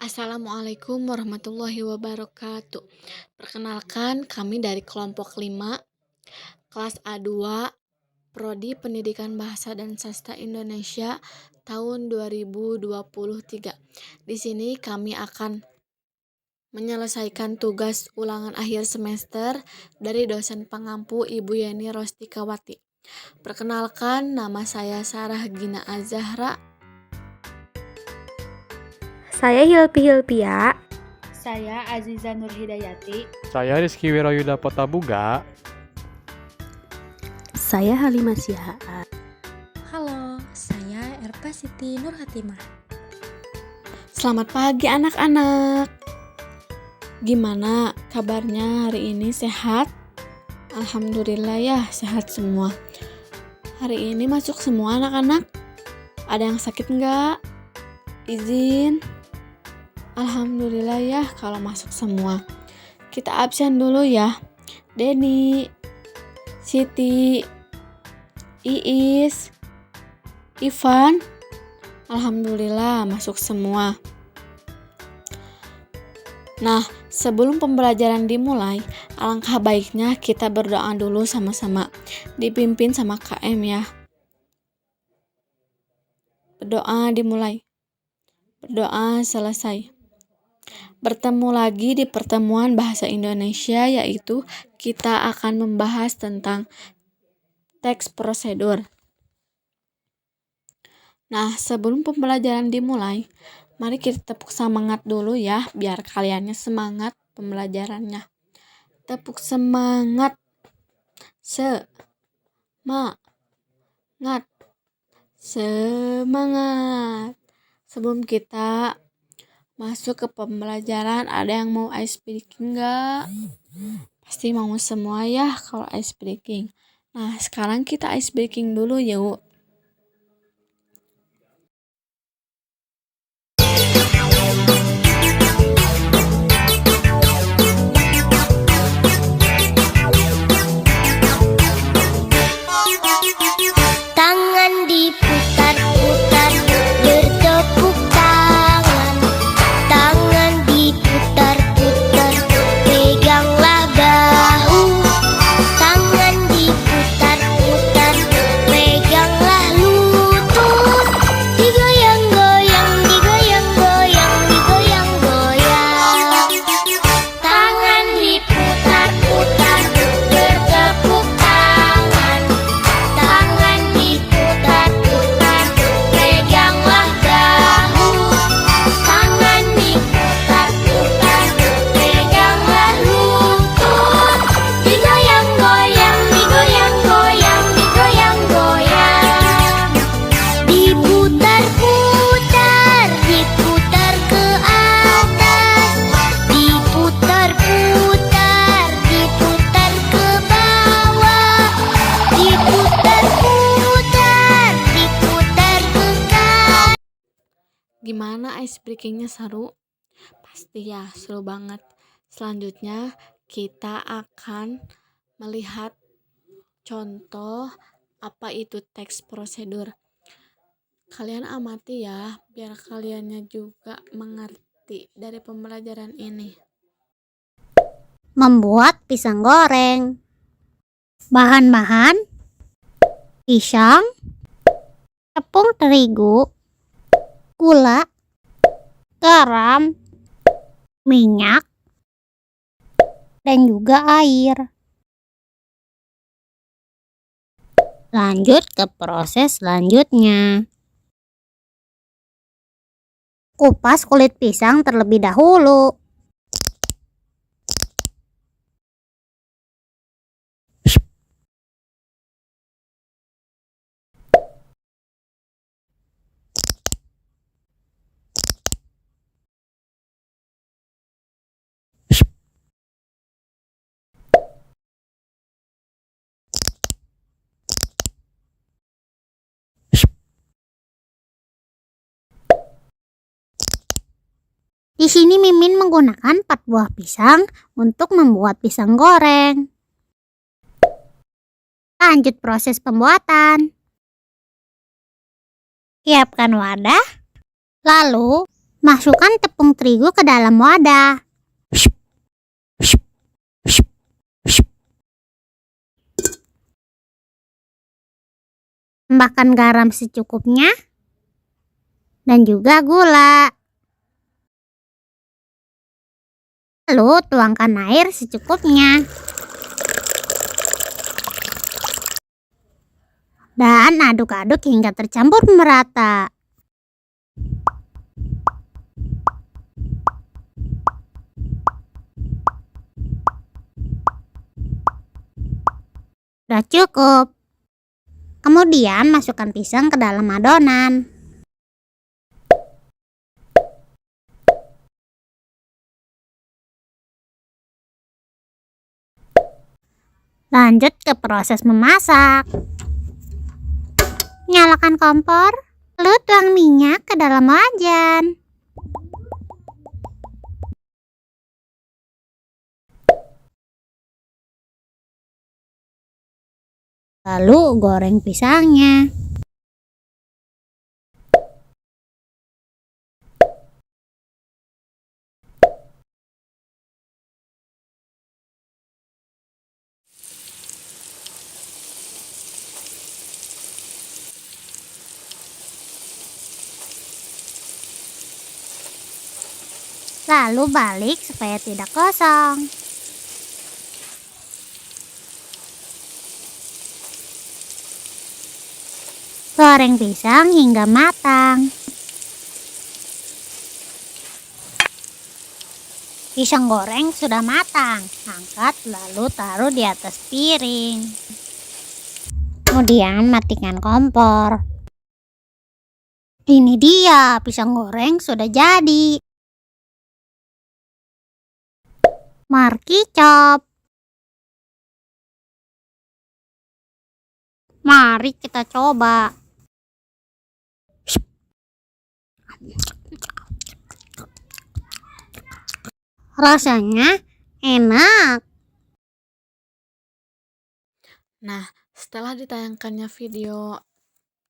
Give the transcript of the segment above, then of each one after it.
Assalamualaikum warahmatullahi wabarakatuh. Perkenalkan, kami dari kelompok 5, kelas A2, Prodi Pendidikan Bahasa dan Sastra Indonesia tahun 2023. Di sini kami akan menyelesaikan tugas ulangan akhir semester dari dosen pengampu Ibu Yeni Rostikawati. Perkenalkan, nama saya Sarah Gina Azahra. Saya Hilpia. Saya Aziza Nur Hidayati. Saya Rizky Wiroyuda Potabuga. Saya Halimah Sihaan. Halo, saya Erpa Siti Nur Hatimah. Selamat pagi anak-anak. Gimana kabarnya hari ini, sehat? Alhamdulillah ya, sehat semua. Hari ini masuk semua anak-anak? Ada yang sakit nggak? Izin? Alhamdulillah ya kalau masuk semua. Kita absen dulu ya. Denny, Siti, Iis, Ivan. Alhamdulillah masuk semua. Nah, sebelum pembelajaran dimulai, alangkah baiknya kita berdoa dulu sama-sama, dipimpin sama KM ya. Berdoa dimulai. Berdoa selesai. Bertemu lagi di pertemuan bahasa Indonesia, yaitu kita akan membahas tentang teks prosedur. Nah, sebelum pembelajaran dimulai, mari kita tepuk semangat dulu ya, biar kaliannya semangat pembelajarannya. Tepuk semangat. Semangat. Semangat. Sebelum kita masuk ke pembelajaran, ada yang mau ice breaking nggak? Pasti mau semua ya kalau ice breaking. Nah, sekarang kita ice breaking dulu yuk. Tangan diputar-putar, bertepuk tangan. Tangan diputar-putar, peganglah bahu. Tangan diputar-putar, peganglah lutut. Digoyang-goyang, digoyang-goyang, digoyang-goyang. Tangan diputar-putar, bertepuk tangan. Tangan diputar-putar, peganglah bahu. Tangan diputar-putar, peganglah lutut. Digoyang-goyang, digoyang-goyang, digoyang-goyang. Diputar-putar, diputar ke atas. Diputar-putar, diputar ke bawah. Diputar-putar, diputar ke kanan. Gimana ice breakingnya, seru? Pasti ya, seru banget. Selanjutnya kita akan melihat contoh apa itu teks prosedur. Kalian amati ya, biar kaliannya juga mengerti dari pembelajaran ini. Membuat pisang goreng. Bahan-bahan: pisang, tepung terigu, gula, garam, minyak, dan juga air. Lanjut ke proses selanjutnya. Kupas kulit pisang terlebih dahulu. Di sini Mimin menggunakan 4 buah pisang untuk membuat pisang goreng. Lanjut proses pembuatan. Siapkan wadah, lalu Masukkan tepung terigu ke dalam wadah. Tambahkan garam secukupnya dan juga gula. Lalu tuangkan air secukupnya. Dan aduk-aduk hingga tercampur merata. Sudah cukup. Kemudian masukkan pisang ke dalam adonan. Lanjut ke proses memasak. Nyalakan kompor, lalu tuang minyak ke dalam wajan. Lalu goreng pisangnya. Lalu balik supaya tidak kosong. Goreng pisang hingga matang. Pisang goreng sudah matang. Angkat lalu taruh di atas piring. Kemudian matikan kompor. Ini dia, pisang goreng sudah jadi. Markicop. Mari kita coba. Rasanya enak. Nah, setelah ditayangkannya video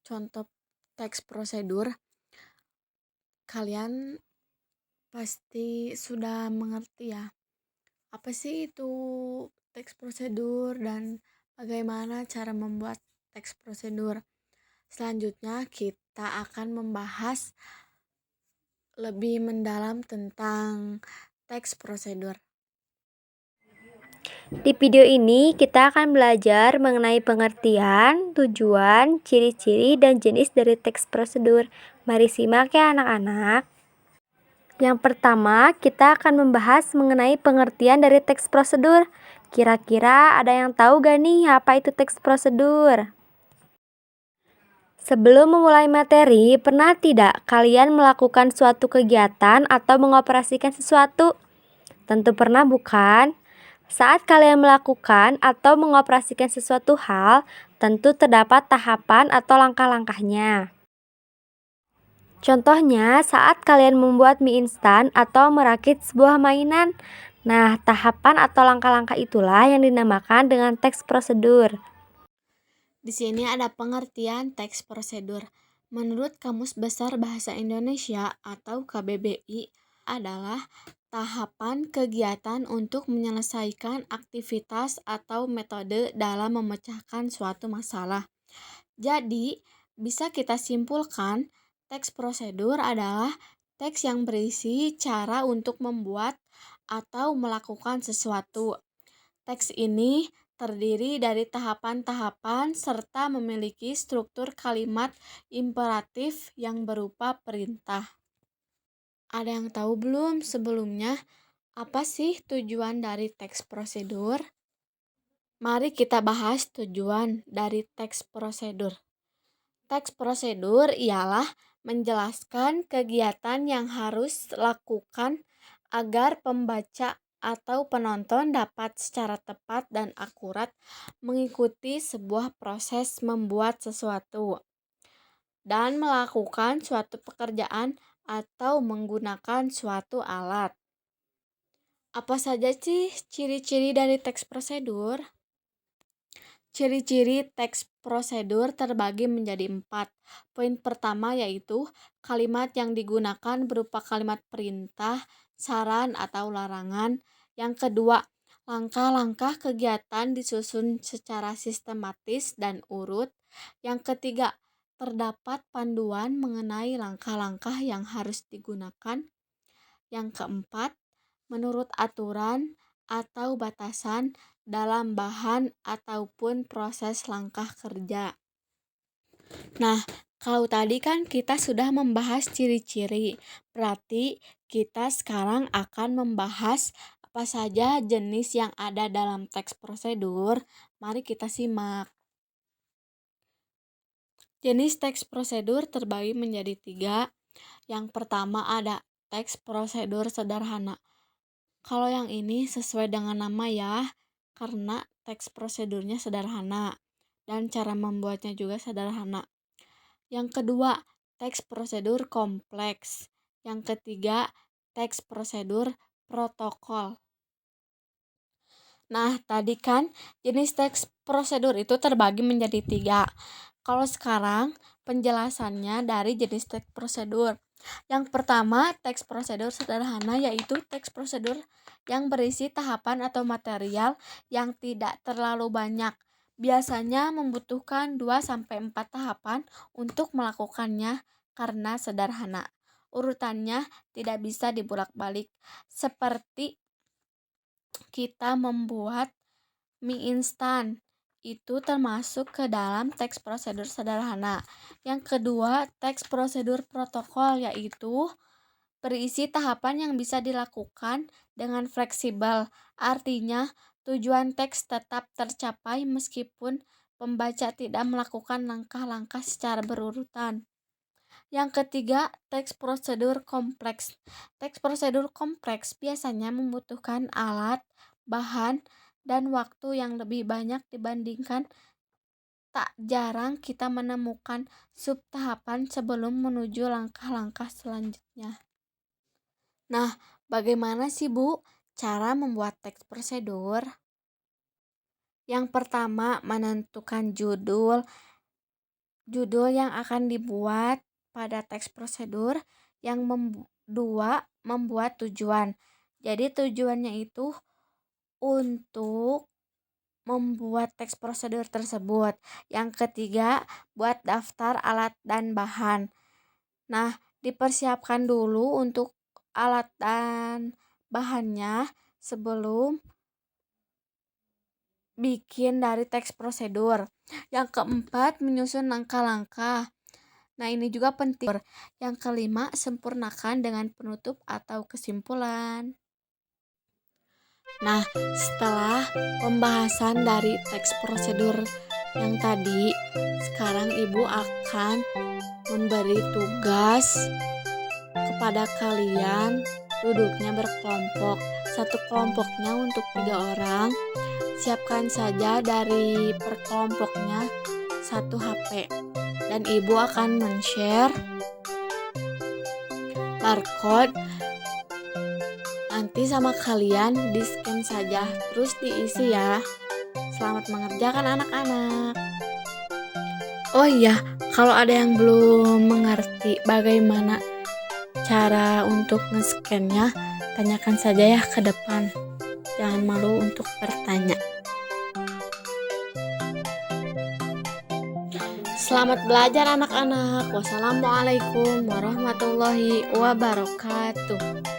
contoh teks prosedur, kalian pasti sudah mengerti ya, apa sih itu teks prosedur dan bagaimana cara membuat teks prosedur. Selanjutnya kita akan membahas lebih mendalam tentang teks prosedur. Di video ini kita akan belajar mengenai pengertian, tujuan, ciri-ciri, dan jenis dari teks prosedur. Mari simak ya anak-anak. Yang pertama, kita akan membahas mengenai pengertian dari teks prosedur. Kira-kira ada yang tahu gak nih apa itu teks prosedur? Sebelum memulai materi, pernah tidak kalian melakukan suatu kegiatan atau mengoperasikan sesuatu? Tentu pernah bukan? Saat kalian melakukan atau mengoperasikan sesuatu hal, tentu terdapat tahapan atau langkah-langkahnya. Contohnya, saat kalian membuat mie instan atau merakit sebuah mainan. Nah, tahapan atau langkah-langkah itulah yang dinamakan dengan teks prosedur. Di sini ada pengertian teks prosedur. Menurut Kamus Besar Bahasa Indonesia atau KBBI adalah tahapan kegiatan untuk menyelesaikan aktivitas atau metode dalam memecahkan suatu masalah. Jadi, bisa kita simpulkan teks prosedur adalah teks yang berisi cara untuk membuat atau melakukan sesuatu. Teks ini terdiri dari tahapan-tahapan serta memiliki struktur kalimat imperatif yang berupa perintah. Ada yang tahu belum sebelumnya apa sih tujuan dari teks prosedur? Mari kita bahas tujuan dari teks prosedur. Teks prosedur ialah menjelaskan kegiatan yang harus dilakukan agar pembaca atau penonton dapat secara tepat dan akurat mengikuti sebuah proses membuat sesuatu dan melakukan suatu pekerjaan atau menggunakan suatu alat. Apa saja sih ciri-ciri dari teks prosedur? Ciri-ciri teks prosedur terbagi menjadi 4. Poin pertama yaitu kalimat yang digunakan berupa kalimat perintah, saran, atau larangan. Yang kedua, langkah-langkah kegiatan disusun secara sistematis dan urut. Yang ketiga, terdapat panduan mengenai langkah-langkah yang harus digunakan. Yang keempat, menurut aturan atau batasan dalam bahan ataupun proses langkah kerja. Nah, kalau tadi kan kita sudah membahas ciri-ciri, berarti kita sekarang akan membahas apa saja jenis yang ada dalam teks prosedur. Mari kita simak. Jenis teks prosedur terbagi menjadi 3. Yang pertama ada teks prosedur sederhana. Kalau yang ini sesuai dengan nama ya, karena teks prosedurnya sederhana dan cara membuatnya juga sederhana. Yang kedua, teks prosedur kompleks. Yang ketiga, teks prosedur protokol. Nah, tadi kan jenis teks prosedur itu terbagi menjadi 3. Kalau sekarang penjelasannya dari jenis teks prosedur. Yang pertama, teks prosedur sederhana yaitu teks prosedur yang berisi tahapan atau material yang tidak terlalu banyak. Biasanya membutuhkan 2-4 tahapan untuk melakukannya karena sederhana. Urutannya tidak bisa dibolak-balik. Seperti kita membuat mie instan. Itu termasuk ke dalam teks prosedur sederhana. Yang kedua, teks prosedur protokol yaitu berisi tahapan yang bisa dilakukan dengan fleksibel. Artinya, tujuan teks tetap tercapai meskipun pembaca tidak melakukan langkah-langkah secara berurutan. Yang ketiga, teks prosedur kompleks. Teks prosedur kompleks biasanya membutuhkan alat, bahan, dan waktu yang lebih banyak dibandingkan. Tak jarang kita menemukan sub tahapan sebelum menuju langkah-langkah selanjutnya. Nah, bagaimana sih Bu cara membuat teks prosedur? Yang pertama, menentukan judul yang akan dibuat pada teks prosedur. Yang kedua, membuat tujuan. Jadi tujuannya itu untuk membuat teks prosedur tersebut. Yang ketiga, buat daftar alat dan bahan. Nah, dipersiapkan dulu untuk alat dan bahannya sebelum bikin dari teks prosedur. Yang keempat, menyusun langkah-langkah. Nah, ini juga penting. Yang kelima, sempurnakan dengan penutup atau kesimpulan. Nah, setelah pembahasan dari teks prosedur yang tadi, sekarang Ibu akan memberi tugas kepada kalian. Duduknya berkelompok. Satu kelompoknya untuk 3 orang. Siapkan saja dari per kelompoknya 1 HP. Dan Ibu akan men-share barcode nanti sama kalian, di-scan saja terus diisi ya. Selamat mengerjakan anak-anak. Oh iya, kalau ada yang belum mengerti bagaimana cara untuk nge-scan-nya, tanyakan saja ya ke depan. Jangan malu untuk bertanya. Selamat belajar anak-anak. Wassalamualaikum warahmatullahi wabarakatuh.